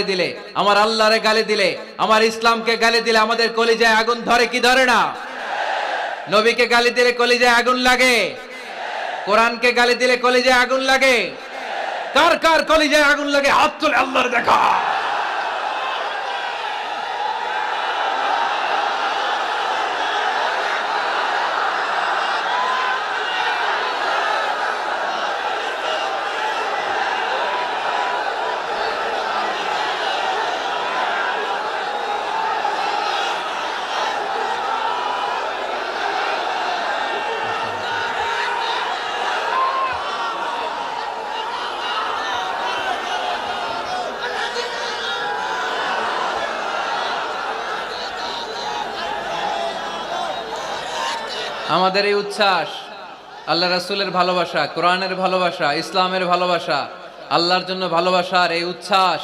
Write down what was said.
দিলে, আমার আল্লাহরে গালি দিলে, আমার ইসলামকে গালি দিলে আমাদের কলিজায় আগুন ধরে কি ধরে না? নবীকে গালি দিলে কলিজায় আগুন লাগে, কোরআনকে গালি দিলে কলিজায় আগুন লাগে। কার কার কলিজায় আগুন লাগে হাত তুলে আল্লাহর দেখা। আমাদের এই উচ্ছ্বাস আল্লাহ রাসূলের ভালোবাসা, কোরআনের ভালোবাসা, ইসলামের ভালোবাসা, আল্লাহর জন্য ভালোবাসার এই উচ্ছ্বাস